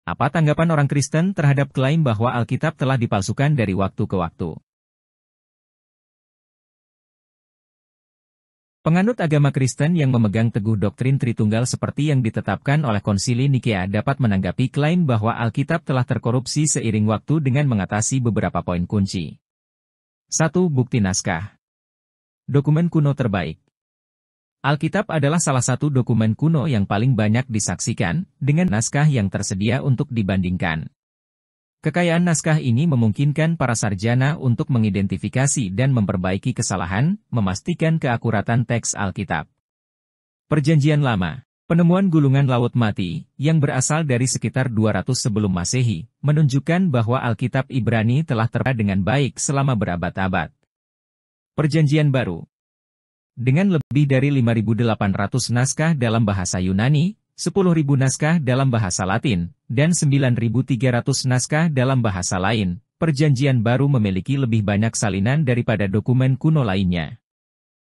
Apa tanggapan orang Kristen terhadap klaim bahwa Alkitab telah dipalsukan dari waktu ke waktu? Penganut agama Kristen yang memegang teguh doktrin Tritunggal seperti yang ditetapkan oleh Konsili Nikea dapat menanggapi klaim bahwa Alkitab telah terkorupsi seiring waktu dengan mengatasi beberapa poin kunci. 1. Bukti naskah. Dokumen kuno terbaik. Alkitab adalah salah satu dokumen kuno yang paling banyak disaksikan, dengan naskah yang tersedia untuk dibandingkan. Kekayaan naskah ini memungkinkan para sarjana untuk mengidentifikasi dan memperbaiki kesalahan, memastikan keakuratan teks Alkitab. Perjanjian Lama. Penemuan gulungan Laut Mati, yang berasal dari sekitar 200 sebelum Masehi, menunjukkan bahwa Alkitab Ibrani telah terjaga dengan baik selama berabad-abad. Perjanjian Baru. Dengan lebih dari 5.800 naskah dalam bahasa Yunani, 10.000 naskah dalam bahasa Latin, dan 9.300 naskah dalam bahasa lain, Perjanjian Baru memiliki lebih banyak salinan daripada dokumen kuno lainnya.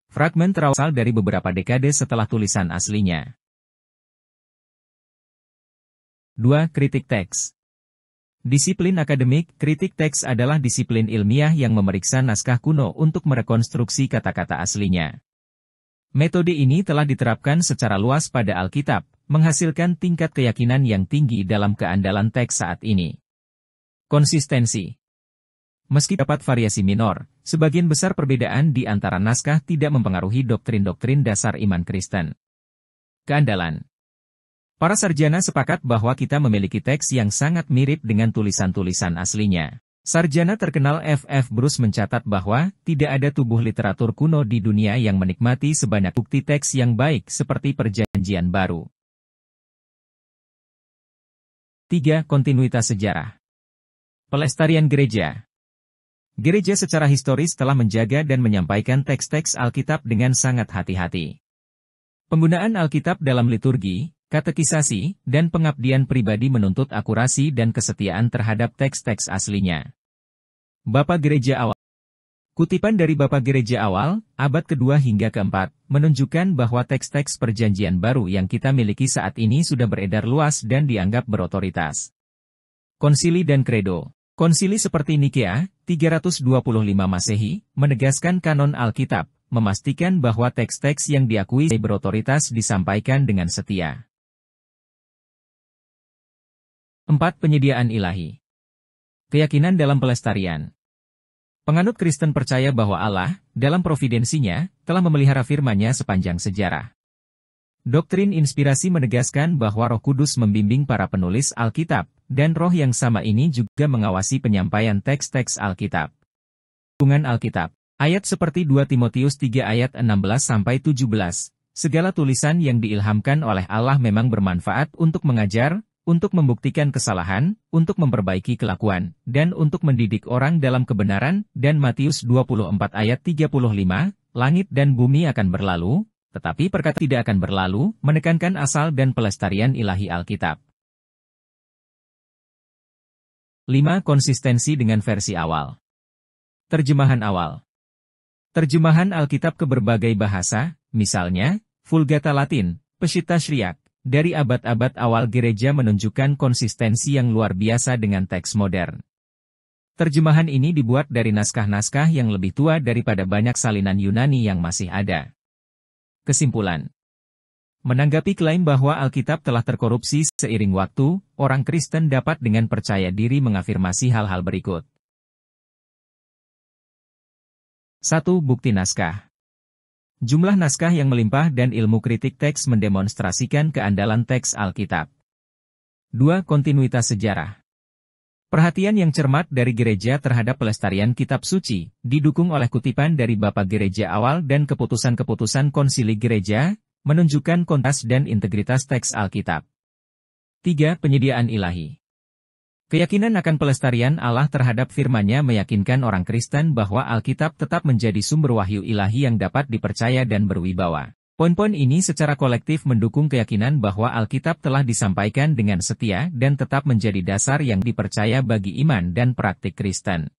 Fragmen terasal dari beberapa dekade setelah tulisan aslinya. 2. Kritik teks. Disiplin akademik, kritik teks adalah disiplin ilmiah yang memeriksa naskah kuno untuk merekonstruksi kata-kata aslinya. Metode ini telah diterapkan secara luas pada Alkitab, menghasilkan tingkat keyakinan yang tinggi dalam keandalan teks saat ini. Konsistensi. Meski dapat variasi minor, sebagian besar perbedaan di antara naskah tidak mempengaruhi doktrin-doktrin dasar iman Kristen. Keandalan. Para sarjana sepakat bahwa kita memiliki teks yang sangat mirip dengan tulisan-tulisan aslinya. Sarjana terkenal F.F. Bruce mencatat bahwa tidak ada tubuh literatur kuno di dunia yang menikmati sebanyak bukti teks yang baik seperti Perjanjian Baru. 3. Kontinuitas sejarah. Pelestarian gereja. Gereja secara historis telah menjaga dan menyampaikan teks-teks Alkitab dengan sangat hati-hati. Penggunaan Alkitab dalam liturgi, katekisasi, dan pengabdian pribadi menuntut akurasi dan kesetiaan terhadap teks-teks aslinya. Bapak Gereja Awal. Kutipan dari Bapak Gereja Awal, abad kedua hingga keempat, menunjukkan bahwa teks-teks Perjanjian Baru yang kita miliki saat ini sudah beredar luas dan dianggap berotoritas. Konsili dan Kredo. Konsili seperti Nikea, 325 Masehi, menegaskan kanon Alkitab, memastikan bahwa teks-teks yang diakui berotoritas disampaikan dengan setia. 4. Penyediaan ilahi. Keyakinan dalam pelestarian. Penganut Kristen percaya bahwa Allah, dalam providensinya, telah memelihara firman-Nya sepanjang sejarah. Doktrin inspirasi menegaskan bahwa Roh Kudus membimbing para penulis Alkitab, dan roh yang sama ini juga mengawasi penyampaian teks-teks Alkitab. Hubungan Alkitab. Ayat seperti 2 Timotius 3 ayat 16-17, segala tulisan yang diilhamkan oleh Allah memang bermanfaat untuk mengajar, untuk membuktikan kesalahan, untuk memperbaiki kelakuan, dan untuk mendidik orang dalam kebenaran, dan Matius 24 ayat 35, langit dan bumi akan berlalu, tetapi perkataan tidak akan berlalu, menekankan asal dan pelestarian ilahi Alkitab. 5. Konsistensi dengan versi awal. Terjemahan awal. Terjemahan Alkitab ke berbagai bahasa, misalnya, Vulgata Latin, Peshitta Syriac, dari abad-abad awal gereja menunjukkan konsistensi yang luar biasa dengan teks modern. Terjemahan ini dibuat dari naskah-naskah yang lebih tua daripada banyak salinan Yunani yang masih ada. Kesimpulan. Menanggapi klaim bahwa Alkitab telah terkorupsi seiring waktu, orang Kristen dapat dengan percaya diri mengafirmasi hal-hal berikut. 1. Bukti naskah. Jumlah naskah yang melimpah dan ilmu kritik teks mendemonstrasikan keandalan teks Alkitab. 2. Kontinuitas sejarah. Perhatian yang cermat dari gereja terhadap pelestarian kitab suci, didukung oleh kutipan dari Bapak Gereja Awal dan keputusan-keputusan konsili gereja, menunjukkan kontas dan integritas teks Alkitab. 3. Penyediaan ilahi. Keyakinan akan pelestarian Allah terhadap firman-Nya meyakinkan orang Kristen bahwa Alkitab tetap menjadi sumber wahyu ilahi yang dapat dipercaya dan berwibawa. Poin-poin ini secara kolektif mendukung keyakinan bahwa Alkitab telah disampaikan dengan setia dan tetap menjadi dasar yang dipercaya bagi iman dan praktik Kristen.